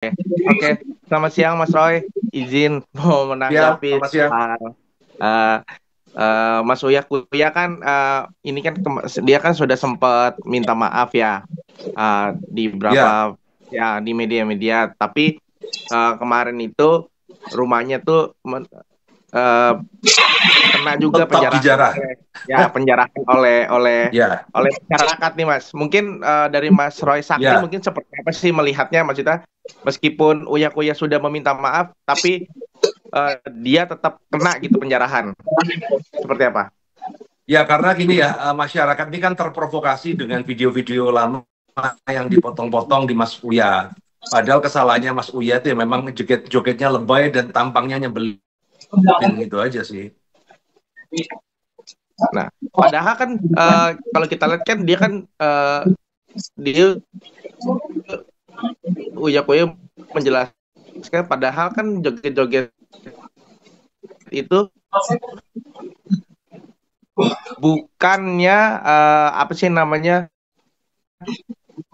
Oke, selamat siang Mas Roy. Izin mau Ya, menanggapi selamat siang. soal eh, Mas Uya Kuya kan ini kan dia kan sudah sempat minta maaf ya di Ya, beberapa ya di media-media. Tapi kemarin itu rumahnya tuh eh, kena juga tetap dijarah. penjarahan Ya, oleh masyarakat nih Mas. Mungkin dari Mas Roy Sakti ya, mungkin seperti apa sih melihatnya Mas Ita? Meskipun Uya Kuya sudah meminta maaf, tapi dia tetap kena gitu penjarahan. Seperti apa? ya karena gini ya, masyarakat ini kan terprovokasi dengan video-video lama yang dipotong-potong di Mas Uya. Padahal kesalahannya Mas Uya itu ya memang joget-jogetnya lebay dan tampangnya nyebelin gitu aja sih. Nah, padahal kan kalau kita lihat kan dia kan dia Uya Kuya menjelaskan padahal kan joget-joget itu bukannya apa sih namanya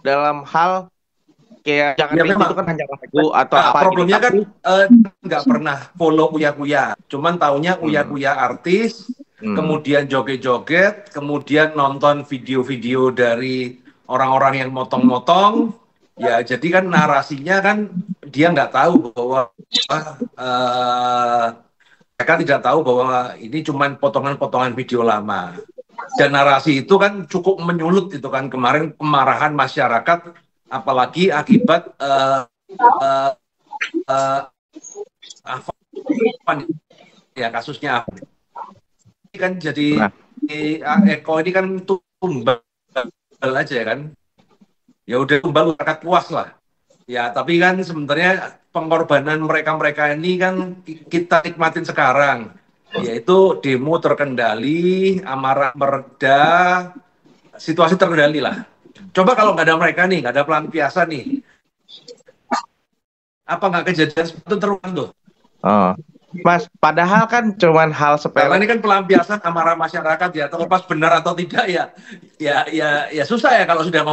dalam hal kayak jangan Ya ribut itu memang. kan hanya lagu atau Nah, apa gitu. problemnya kan Tapi nggak pernah follow Uya-Kuya. Cuman taunya hmm, Uya-Kuya artis, hmm, kemudian joget-joget, kemudian nonton video-video dari orang-orang yang motong-motong. Ya, jadi kan narasinya kan dia nggak tahu bahwa eh, mereka tidak tahu bahwa ini cuman potongan-potongan video lama. Dan narasi itu kan cukup menyulut itu kan kemarin kemarahan masyarakat, apalagi akibat eh, eh, Afan ya kasusnya Afan. Ini kan jadi nah, Eko ini kan tumbal aja ya kan. Ya udah tumbal masyarakat puas lah. Ya tapi kan sebenarnya pengorbanan mereka-mereka ini kan kita nikmatin sekarang. Yaitu demo terkendali, amarah mereda, situasi terkendali lah. Coba kalau nggak ada mereka nih, nggak ada pelampiasan nih, apa nggak kejadian seperti itu terulang tuh? oh. Mas, padahal kan cuman hal Karena sepele. ini kan pelampiasan amarah masyarakat ya, terlepas benar atau tidak ya, ya susah ya kalau sudah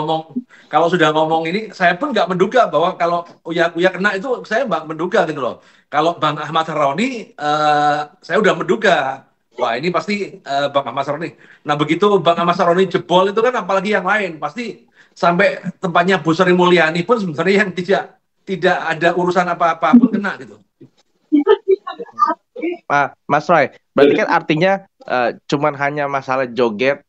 ngomong ini, saya pun nggak menduga bahwa kalau Uya kena itu saya nggak menduga gitu loh. Kalau Bang Ahmad Saroni, saya udah menduga, wah ini pasti Bang Ahmad Saroni. Nah begitu Bang Ahmad Saroni jebol itu kan apalagi yang lain, pasti sampai tempatnya Bu Sri Mulyani pun sebenarnya yang tidak ada urusan apa-apa pun kena gitu. Mas Roy, berarti kan artinya cuman hanya masalah joget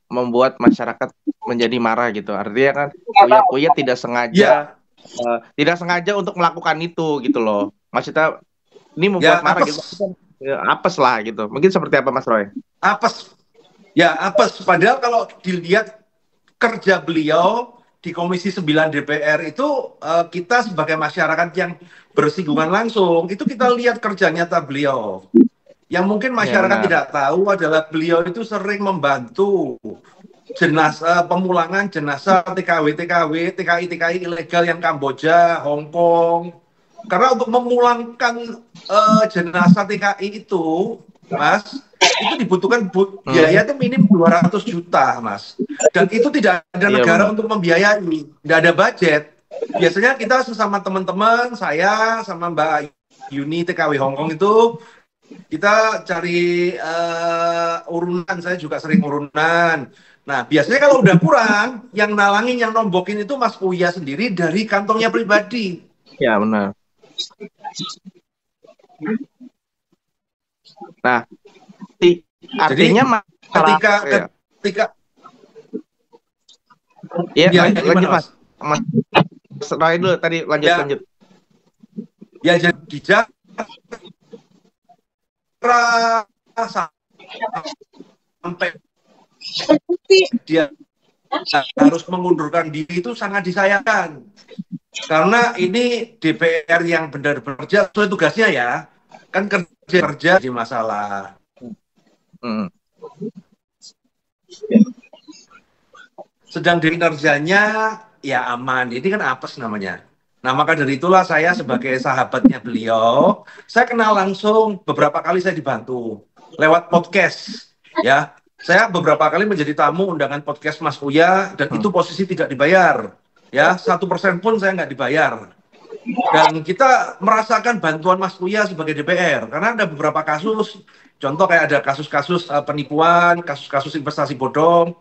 membuat masyarakat menjadi marah gitu. Artinya kan Uya Kuya Ya, tidak sengaja untuk melakukan itu gitu loh. Maksudnya ini ya membuat marah gitu. apes. Kan, ya, apes lah gitu. Mungkin seperti apa Mas Roy? Apes. Ya, apes. Padahal kalau dilihat kerja beliau di Komisi 9 DPR itu, kita sebagai masyarakat yang bersinggungan langsung, itu kita lihat kerja nyata beliau. Yang mungkin Ya masyarakat benar. tidak tahu adalah beliau itu sering membantu jenazah pemulangan jenazah TKI ilegal yang Kamboja, Hong Kong. Karena untuk memulangkan jenazah TKI itu, Mas, itu dibutuhkan Hmm, biaya itu minim 200 juta, Mas. Dan itu tidak ada iya negara benar. untuk membiayai, tidak ada budget. Biasanya kita sesama teman-teman, saya sama Mbak Yuni TKW Hong Kong itu kita cari urunan, saya juga sering urunan. Nah, biasanya kalau udah kurang, yang nalangin, yang nombokin itu Mas Uya sendiri dari kantongnya pribadi. Ya benar. Nah, Jadi artinya masalah ketika ya. ketika Ya ya, ya lanjut gimana Mas. Mas? Mas Roy dulu tadi lanjut Ya, lanjut. ya jadi dijak sampai dia harus mengundurkan diri itu sangat disayangkan. Karena ini DPR yang benar-benar kerja sesuai tugasnya ya. Kan kerja di masalah. Hmm. Sedang di kinerjanya ya aman. Ini kan apes namanya. Nah, maka dari itulah saya sebagai sahabatnya beliau, saya kenal langsung, beberapa kali saya dibantu lewat podcast. Ya, saya beberapa kali menjadi tamu undangan podcast Mas Uya dan Hmm. itu posisi tidak dibayar. Ya, 1% pun saya nggak dibayar. Dan kita merasakan bantuan Mas Uya sebagai DPR karena ada beberapa kasus, contoh kayak ada kasus-kasus penipuan, kasus-kasus investasi bodong.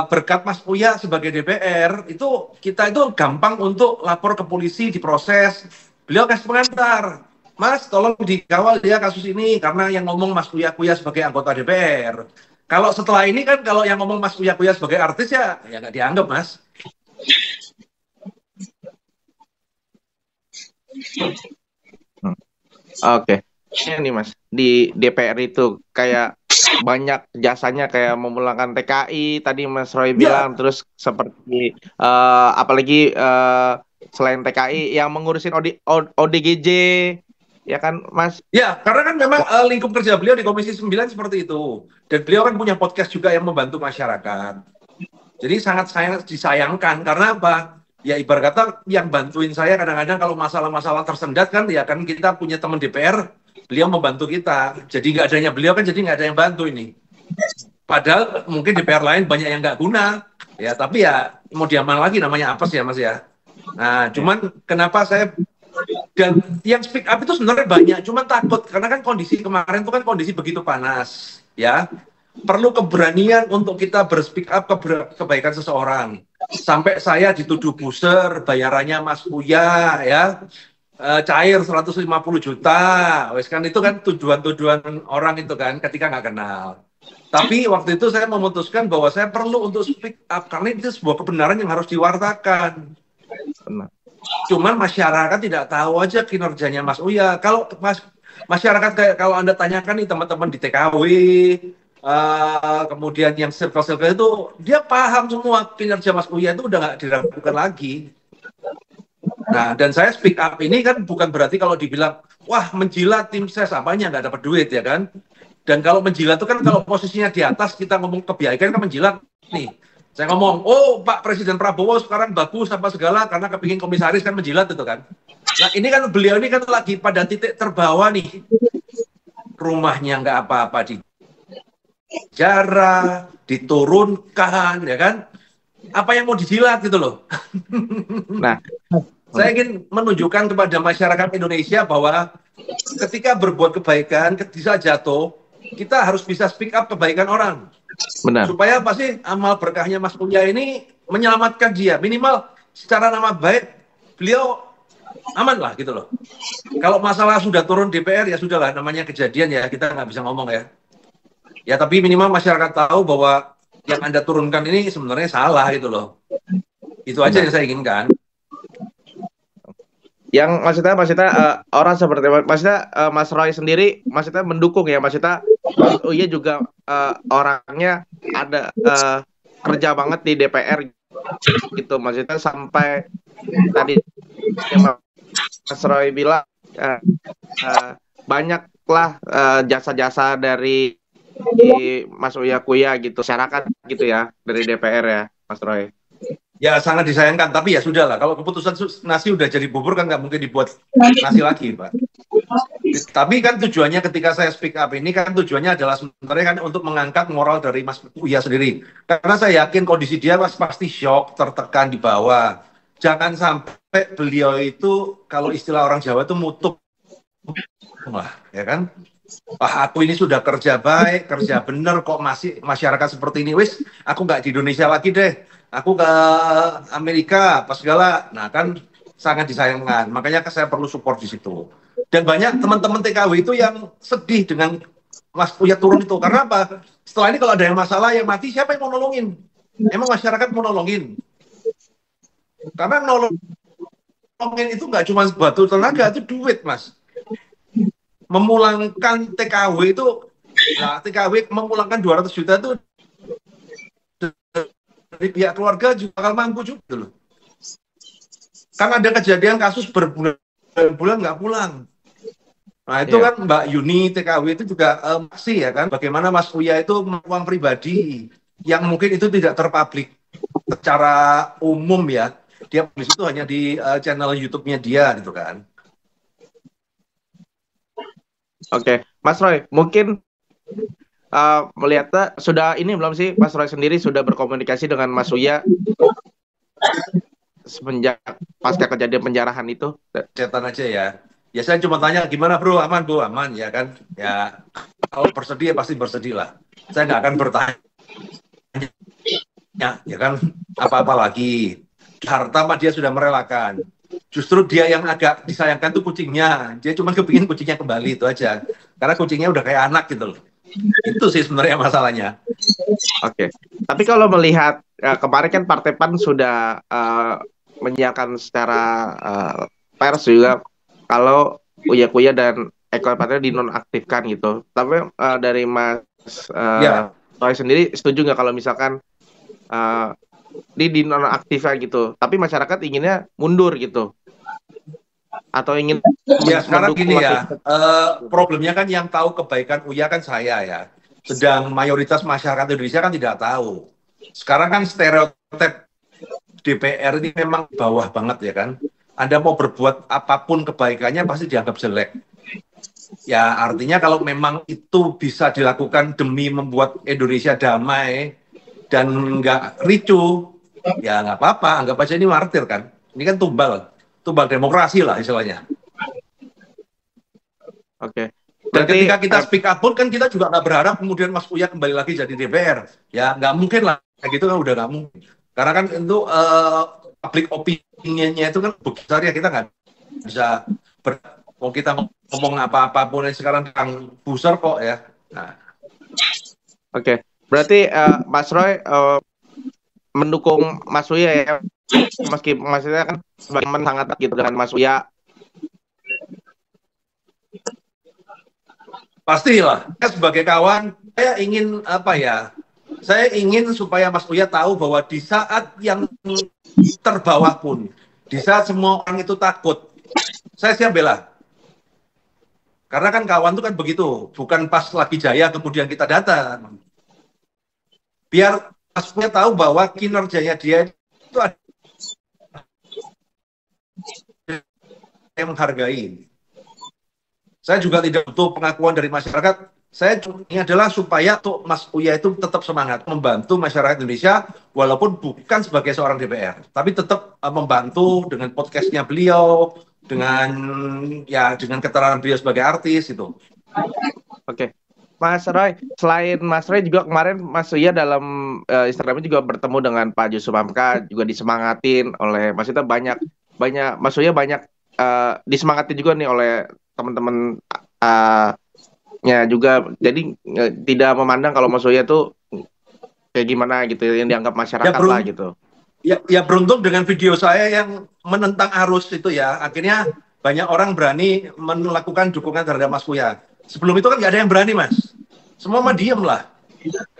Berkat Mas Uya sebagai DPR itu kita itu gampang untuk lapor ke polisi, diproses. Beliau kasih pengantar, Mas tolong dikawal dia kasus ini karena yang ngomong Mas Uya Kuya sebagai anggota DPR. Kalau setelah ini kan kalau yang ngomong Mas Uya Kuya sebagai artis ya nggak dianggap Mas. Oke. Ini Mas, di DPR itu kayak banyak jasanya kayak memulangkan TKI tadi Mas Roy bilang, terus seperti apalagi selain TKI yang mengurusin ODGJ ya kan Mas? Ya, karena kan memang lingkup kerja beliau di Komisi 9 seperti itu. Dan beliau kan punya podcast juga yang membantu masyarakat. Jadi sangat disayangkan karena apa? Ya ibarat kata yang bantuin saya kadang-kadang kalau masalah-masalah tersendat kan ya kan kita punya teman DPR, beliau membantu kita. Jadi nggak adanya beliau kan jadi nggak ada yang bantu ini. Padahal mungkin DPR lain banyak yang nggak guna. Ya tapi ya mau diamal lagi namanya apes ya Mas ya. Nah cuman kenapa saya dan yang speak up itu sebenarnya banyak, cuman takut karena kan kondisi kemarin itu kan kondisi begitu panas ya. Perlu keberanian untuk kita berspeak up kebaikan seseorang. Sampai saya dituduh buzzer, bayarannya Mas Uya ya, cair 150 juta. Wes kan itu kan tuduhan-tuduhan orang itu kan ketika nggak kenal. Tapi waktu itu saya memutuskan bahwa saya perlu untuk speak up karena itu sebuah kebenaran yang harus diwartakan. Cuman masyarakat tidak tahu aja kinerjanya Mas Uya. Kalau masyarakat kayak kalau Anda tanyakan nih teman-teman di TKW, kemudian yang circle-circle itu dia paham semua kinerja Mas Uya itu udah nggak diragukan lagi. Nah, dan saya speak up ini kan bukan berarti kalau dibilang wah menjilat tim ses apanya nggak dapat duit ya kan. Dan kalau menjilat itu kan kalau posisinya di atas kita ngomong kebaikan kan menjilat nih. Saya ngomong, oh Pak Presiden Prabowo sekarang bagus apa segala karena kepingin komisaris kan menjilat itu kan. Nah ini kan beliau ini kan lagi pada titik terbawah nih. Rumahnya nggak apa-apa di jara, diturunkan, ya kan? Apa yang mau dijilat gitu loh. Nah, saya ingin menunjukkan kepada masyarakat Indonesia bahwa ketika berbuat kebaikan, ketika jatuh, kita harus bisa speak up kebaikan orang. Benar. Supaya pasti amal berkahnya Mas Uya ini menyelamatkan dia. Minimal secara nama baik, beliau aman lah gitu loh. Kalau masalah sudah turun DPR ya sudahlah, namanya kejadian ya, kita nggak bisa ngomong ya. Ya tapi minimal masyarakat tahu bahwa yang Anda turunkan ini sebenarnya salah gitu loh. Itu aja yang saya inginkan. Yang maksudnya orang seperti maksudnya Mas Roy sendiri maksudnya mendukung ya maksudnya oh iya juga orangnya ada kerja banget di DPR gitu maksudnya sampai tadi Mas Roy bilang banyaklah jasa-jasa dari Mas Uya Kuya gitu masyarakat gitu ya dari DPR ya Mas Roy. Ya sangat disayangkan, tapi ya sudah lah. Kalau keputusan nasi udah jadi bubur kan nggak mungkin dibuat nasi lagi, Pak. Tapi kan tujuannya ketika saya speak up ini kan tujuannya adalah sebenarnya kan untuk mengangkat moral dari Mas Uya sendiri. Karena saya yakin kondisi dia pasti shock, tertekan di bawah. Jangan sampai beliau itu kalau istilah orang Jawa itu mutuk lah, ya kan? Wah, aku ini sudah kerja baik, kerja bener kok masih masyarakat seperti ini. Wis, aku nggak di Indonesia lagi deh. Aku ke Amerika, apa segala. Nah, kan sangat disayangkan. Makanya saya perlu support di situ. Dan banyak teman-teman TKW itu yang sedih dengan Mas Uya turun itu. Karena apa? Setelah ini kalau ada yang masalah, yang mati, siapa yang mau nolongin? Emang masyarakat mau nolongin? Karena nolongin itu nggak cuma batu tenaga, itu duit, Mas. Memulangkan TKW itu, nah, TKW memulangkan 200 juta itu dari pihak keluarga juga bakal mampu juga loh. Karena ada kejadian kasus berbulan-bulan nggak pulang. Nah itu kan Mbak Yuni TKW itu juga masih ya kan, bagaimana Mas Uya itu uang pribadi yang mungkin itu tidak terpublik secara umum ya. Dia di situ hanya di channel YouTube-nya dia gitu kan. Oke, Mas Roy, mungkin melihatnya sudah ini belum sih Mas Roy sendiri sudah berkomunikasi dengan Mas Uya? semenjak pasca kejadian penjarahan itu? Setan aja ya. Ya saya cuma tanya gimana bro, aman bro, aman ya kan. Ya kalau bersedih ya pasti bersedih lah. Saya nggak akan bertanya, ya kan, apa-apa lagi. Harta mah dia sudah merelakan. Justru dia yang agak disayangkan tuh kucingnya. Dia cuma kepingin kucingnya kembali itu aja. Karena kucingnya udah kayak anak gitu loh. Itu sih sebenarnya masalahnya. Oke. Tapi kalau melihat kemarin kan Partai PAN sudah menyiarkan secara pers juga kalau Uya Kuya dan Eko Patria dinonaktifkan gitu. Tapi dari Mas Ya, Roy sendiri setuju nggak kalau misalkan uh, dinonaktifkan gitu? Tapi masyarakat inginnya mundur gitu, atau ingin ya sekarang mendukung gini Mas ya, Uya? problemnya kan yang tahu kebaikan Uya kan saya ya. Sedang mayoritas masyarakat Indonesia kan tidak tahu. Sekarang kan stereotip DPR ini memang bawah banget ya kan. Anda mau berbuat apapun kebaikannya pasti dianggap jelek. Ya artinya kalau memang itu bisa dilakukan demi membuat Indonesia damai dan nggak ricu, ya nggak apa-apa, anggap aja ini martir kan. Ini kan tumbal demokrasi lah istilahnya. Oke. Dan Berarti ketika kita speak up pun kan kita juga nggak berharap kemudian Mas Uya kembali lagi jadi DPR. Ya nggak mungkin lah, kayak gitu kan udah nggak mungkin. Karena kan itu public opinion-nya itu kan besar ya, kita nggak bisa mau kita ngomong apa-apapun yang sekarang Kang Buser kok ya. Nah, oke. Berarti Mas Roy mendukung Mas Uya ya, meski maksudnya kan sebagai teman sangat gitu dengan Mas Uya. pastilah. Saya sebagai kawan, saya ingin apa ya? Saya ingin supaya Mas Uya tahu bahwa di saat yang terbawah pun, di saat semua orang itu takut, saya siap bela. Karena kan kawan itu kan begitu, bukan pas lagi jaya kemudian kita datang. Biar Mas Uya tahu bahwa kinerjanya dia itu ada yang menghargai. Saya juga tidak butuh pengakuan dari masyarakat. Saya ini adalah supaya tuh Mas Uya itu tetap semangat membantu masyarakat Indonesia walaupun bukan sebagai seorang DPR, tapi tetap membantu dengan podcastnya beliau, dengan ya dengan keterangan beliau sebagai artis itu. Oke. Mas Roy, selain Mas Roy juga kemarin Mas Uya dalam Instagramnya juga bertemu dengan Pak Yusuf Hamka, juga disemangatin oleh maksudnya banyak banyak Mas Uya banyak disemangatin juga nih oleh teman-teman nya juga. Jadi tidak memandang kalau Mas Uya tuh kayak gimana gitu yang dianggap Ya, masyarakat lah gitu. ya beruntung dengan video saya yang menentang arus itu ya, akhirnya banyak orang berani melakukan dukungan terhadap Mas Uya. Sebelum itu kan nggak ada yang berani, Mas. Semua mah diem lah.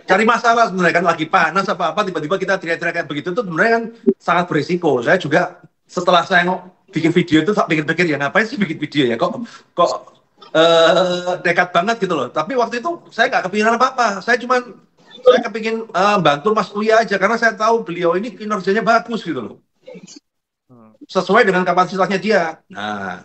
Cari masalah sebenarnya kan, lagi panas apa-apa, tiba-tiba kita teriak-teriak kayak begitu tuh sebenarnya kan sangat berisiko. Saya juga setelah saya bikin video itu tak pikir-pikir ya ngapain sih bikin video ya, kok dekat banget gitu loh. Tapi waktu itu saya nggak kepikiran apa-apa. Saya kepingin bantu Mas Uya aja karena saya tahu beliau ini kinerjanya bagus gitu loh. Sesuai dengan kapasitasnya dia. Nah,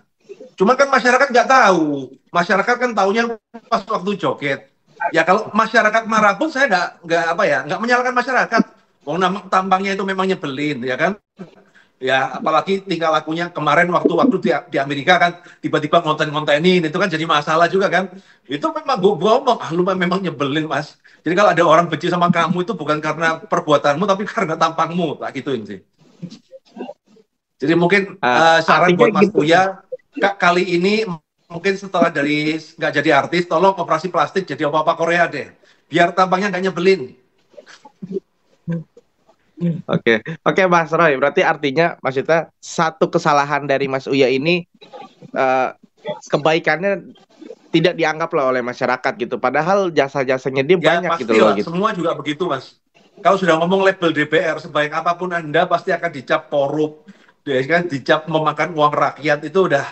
cuma kan masyarakat nggak tahu. Masyarakat kan taunya pas waktu joget. Ya kalau masyarakat marah pun saya nggak apa ya, nggak menyalahkan masyarakat. Wong tampangnya itu memang nyebelin, ya kan? Ya apalagi tingkah lakunya kemarin waktu di Amerika kan tiba-tiba ngonten-ngontenin itu kan jadi masalah juga kan. Itu memang gue ngomong, lu memang nyebelin mas. Jadi kalau ada orang benci sama kamu itu bukan karena perbuatanmu tapi karena tampangmu, tak gituin sih. Jadi mungkin saran buat Mas gitu. Uya kali ini mungkin setelah dari nggak jadi artis, tolong operasi plastik jadi apa-apa Korea deh, biar tampangnya nggak nyebelin. Oke, oke Mas Roy. Berarti artinya maksudnya satu kesalahan dari Mas Uya ini kebaikannya tidak dianggap lah oleh masyarakat gitu. Padahal jasa-jasanya dia Ya banyak gitu loh pastilah, gitu. semua juga begitu mas. Kalau sudah ngomong label DPR, sebaik apapun Anda pasti akan dicap korup, kan dicap memakan uang rakyat, itu udah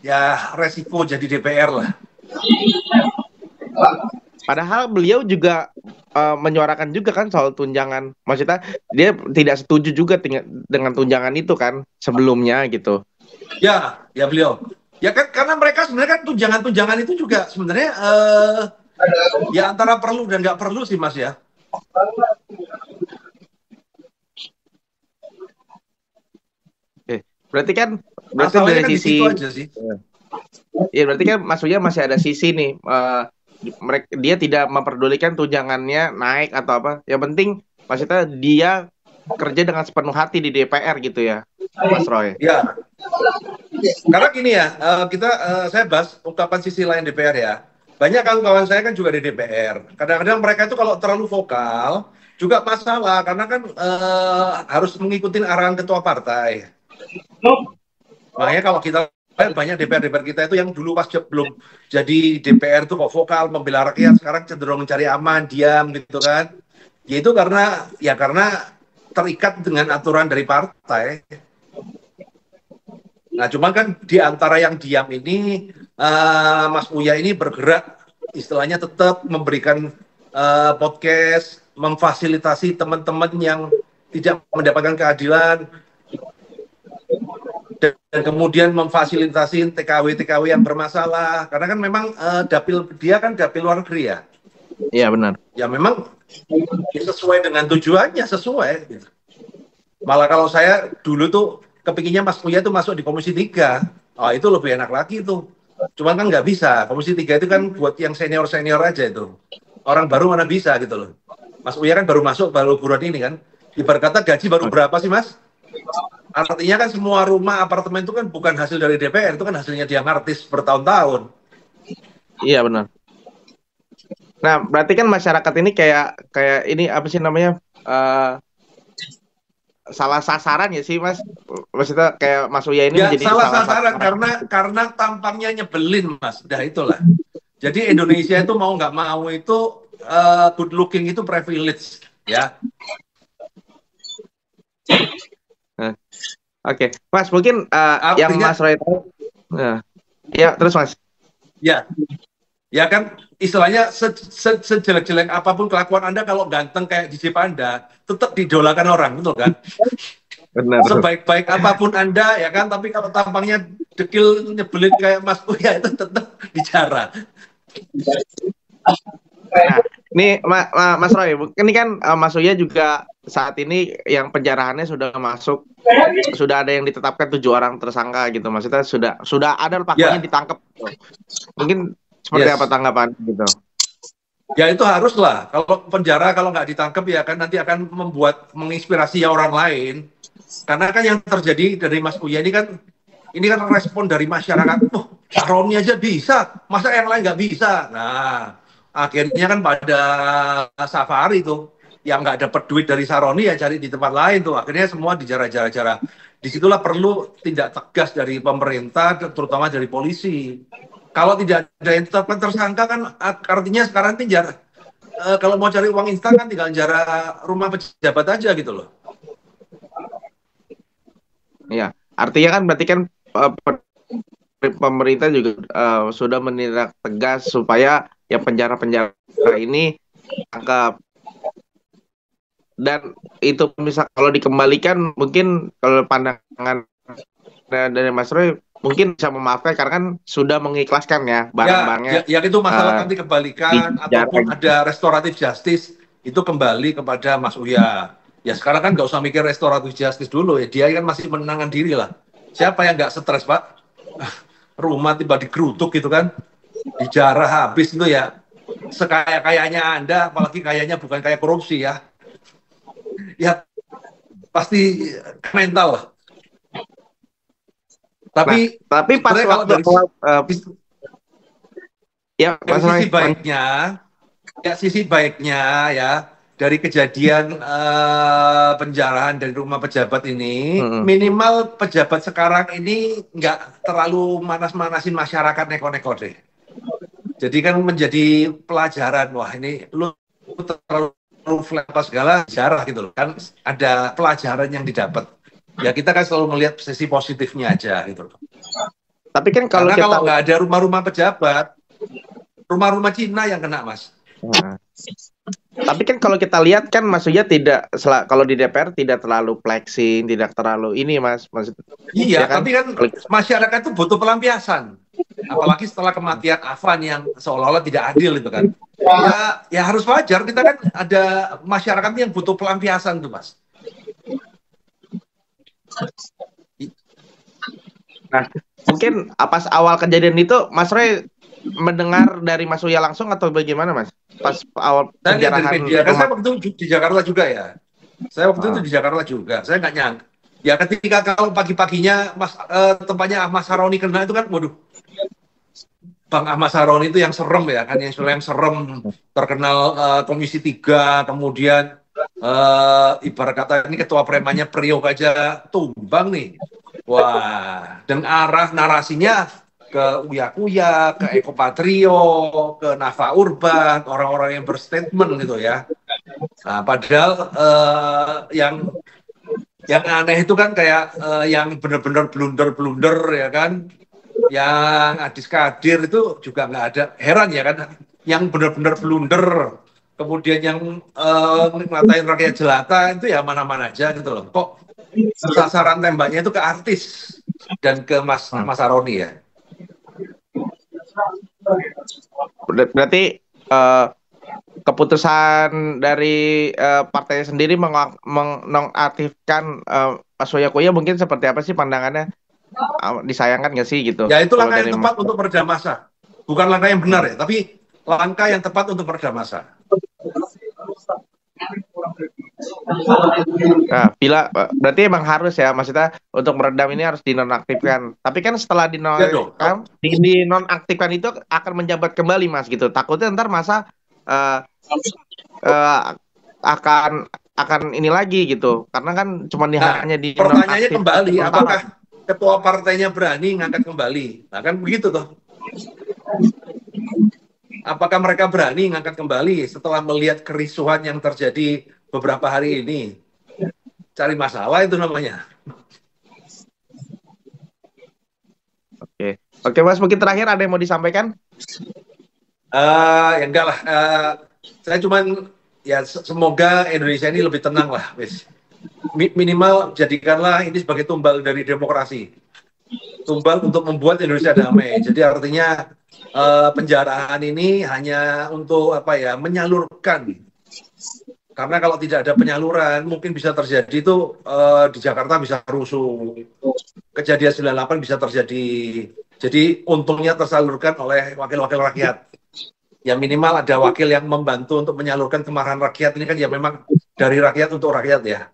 ya resiko jadi DPR lah. Padahal beliau juga menyuarakan juga kan soal tunjangan. Maksudnya dia tidak setuju juga dengan tunjangan itu kan sebelumnya gitu. Ya beliau. Ya kan karena mereka sebenarnya kan tunjangan-tunjangan itu juga sebenarnya ya antara perlu dan nggak perlu sih mas ya. Berarti kan Masalahnya dari kan di situ sisi aja sih. ya berarti kan Mas Uya masih ada sisi nih mereka dia tidak memperdulikan tunjangannya naik atau apa. Yang penting maksudnya dia kerja dengan sepenuh hati di DPR gitu ya, Mas Roy. Ya, karena gini ya, saya bahas ungkapan sisi lain DPR ya. Banyak kawan-kawan saya kan juga di DPR. Kadang-kadang mereka itu kalau terlalu vokal juga masalah karena kan harus mengikuti arahan ketua partai. Makanya kalau kita banyak DPR kita itu yang dulu pas belum jadi DPR itu kok vokal membela rakyat, sekarang cenderung mencari aman, diam gitu kan. Ya itu karena terikat dengan aturan dari partai. Nah, cuman kan di antara yang diam ini, Mas Uya ini bergerak, istilahnya tetap memberikan podcast, memfasilitasi teman-teman yang tidak mendapatkan keadilan, dan kemudian memfasilitasi TKW yang bermasalah. Karena kan memang dia kan dapil luar negeri ya. Iya benar. Ya memang sesuai dengan tujuannya, sesuai. Gitu. Malah kalau saya dulu tuh kepinginnya Mas Uya tuh masuk di Komisi 3. Oh, itu lebih enak lagi tuh. Cuman kan nggak bisa. Komisi 3 itu kan buat yang senior-senior aja itu. Orang baru mana bisa gitu loh. Mas Uya kan baru masuk, baru buruan ini kan. Ibarat kata gaji baru berapa sih Mas? Artinya kan semua rumah, apartemen itu kan bukan hasil dari DPR. Itu kan hasilnya dia ngartis bertahun-tahun. Iya benar. Nah, berarti kan masyarakat ini kayak ini apa sih namanya? Salah sasaran ya sih Mas. Maksudnya kayak Mas Uya ini ya, menjadi salah sasaran karena tampangnya nyebelin Mas. Dah itulah. Jadi Indonesia itu mau nggak mau itu good looking itu privilege ya. Oke. Mas mungkin yang Mas Roy tahu. Ya terus Mas. Ya kan istilahnya sejelek-jelek apapun kelakuan Anda kalau ganteng kayak di Anda tetap didolakan orang, betul kan? Benar. Sebaik-baik apapun Anda ya kan, tapi kalau tampangnya dekil nyebelin kayak Mas Uya itu tetap bicara. Nah, ini Mas Roy, ini kan Mas Uya juga saat ini yang penjaraannya sudah masuk, sudah ada yang ditetapkan 7 orang tersangka gitu, maksudnya sudah ada pelakunya ditangkap. Mungkin seperti apa tanggapan gitu? Ya itu haruslah. Kalau penjara kalau nggak ditangkap ya kan nanti akan menginspirasi orang lain. Karena kan yang terjadi dari Mas Uya ini kan respon dari masyarakat. Oh, Saroni aja bisa, masa yang lain nggak bisa? Nah, akhirnya kan pada safari tuh yang nggak dapat duit dari Saroni ya cari di tempat lain tuh. Akhirnya semua dijara-jara. Disitulah perlu tindak tegas dari pemerintah, terutama dari polisi. Kalau tidak ada yang tetapkan tersangka kan artinya sekarang kalau mau cari uang instan kan tinggal jara rumah pejabat aja gitu loh. Iya, artinya kan berarti kan pemerintah juga sudah menindak tegas supaya ya penjara-penjara ini tangkap. Dan itu misal kalau dikembalikan mungkin kalau pandangan dari Mas Roy mungkin bisa memaafkan karena kan sudah mengikhlaskan ya barang-barangnya. Ya itu masalah nanti kembalikan ataupun ada restoratif justice itu kembali kepada Mas Uya. Ya sekarang kan nggak usah mikir restoratif justice dulu ya, dia kan masih menenangkan diri lah. Siapa yang nggak stres Pak? Rumah tiba digerutuk gitu kan, dijarah habis itu ya. Sekaya-kayanya Anda, apalagi kayaknya bukan kayak korupsi ya. Ya pasti mental lah. Tapi pas kalau dari sisi baiknya ya dari kejadian penjarahan dari rumah pejabat ini, minimal pejabat sekarang ini nggak terlalu manas-manasin masyarakat neko-neko deh. Jadi kan menjadi pelajaran, wah ini lu terlalu flat segala sejarah gitu loh, kan ada pelajaran yang didapat. Ya kita kan selalu melihat sisi positifnya aja gitu loh. Tapi kan kalau nggak ada rumah-rumah pejabat, rumah-rumah Cina yang kena Mas. Tapi kan kalau kita lihat kan Mas Uya kalau di DPR tidak terlalu flexing, tidak terlalu ini Mas. Iya, kan? Tapi kan masyarakat itu butuh pelampiasan. Apalagi setelah kematian Afan yang seolah-olah tidak adil itu kan. Ya harus wajar, kita kan ada masyarakat yang butuh pelampiasan tuh Mas. Nah, mungkin pas awal kejadian itu Mas Roy mendengar dari Mas Uya langsung atau bagaimana, Mas? Pas awal Saya lihat dari penjarahan media, kan rumah. saya waktu itu di Jakarta juga ya. Saya waktu itu Ah, di Jakarta juga. Saya nggak nyangka. Ya ketika kalau pagi-paginya tempatnya Ahmad Saroni kena itu kan, waduh, Bang Ahmad Saroni itu yang serem ya kan, yang serem, terkenal Komisi 3, kemudian ibarat kata ini ketua premannya Priok aja tumbang nih. Wah, dan arah narasinya ke Uya Kuya, ke Eko Patrio, ke Nafa Urban, orang-orang yang berstatement gitu ya. Nah, padahal yang aneh itu kan kayak yang benar-benar blunder-blunder ya kan, yang Adis Kadir itu juga nggak ada, heran ya kan, yang benar-benar blunder, kemudian yang ngatain rakyat jelata itu ya mana-mana aja gitu loh. Kok sasaran tembaknya itu ke artis dan ke hmm. Mas Aroni ya. Berarti keputusan dari partainya sendiri menonaktifkan Mas Uya Kuya mungkin seperti apa sih pandangannya? Disayangkan nggak sih gitu? Ya itu Kalau langkah dari yang tepat untuk meredam massa. Bukan langkah yang benar ya, tapi langkah yang tepat untuk meredam massa. Nah, berarti emang harus ya, maksudnya untuk meredam ini harus dinonaktifkan. Tapi kan setelah Ya dong. dinonaktifkan itu akan menjabat kembali, Mas, gitu. Takutnya ntar masa eh, eh, akan ini lagi gitu. Karena kan cuma Nah, hanya pertanyaannya dinonaktifkan kembali, sementara. apakah ketua partainya berani ngangkat kembali? Nah, kan begitu toh. Apakah mereka berani ngangkat kembali setelah melihat kerisuhan yang terjadi beberapa hari ini? Cari masalah itu namanya. Oke, oke, Mas, mungkin terakhir ada yang mau disampaikan? Ya enggak lah. Saya cuman ya semoga Indonesia ini lebih tenang lah, wis. Minimal jadikanlah ini sebagai tumbal dari demokrasi. Tumbal untuk membuat Indonesia damai. Jadi artinya penjarahan ini hanya untuk apa ya, menyalurkan. Karena kalau tidak ada penyaluran, mungkin bisa terjadi itu di Jakarta bisa rusuh. Kejadian 98 bisa terjadi. Jadi untungnya tersalurkan oleh wakil-wakil rakyat. Ya minimal ada wakil yang membantu untuk menyalurkan kemarahan rakyat ini kan ya memang dari rakyat untuk rakyat ya.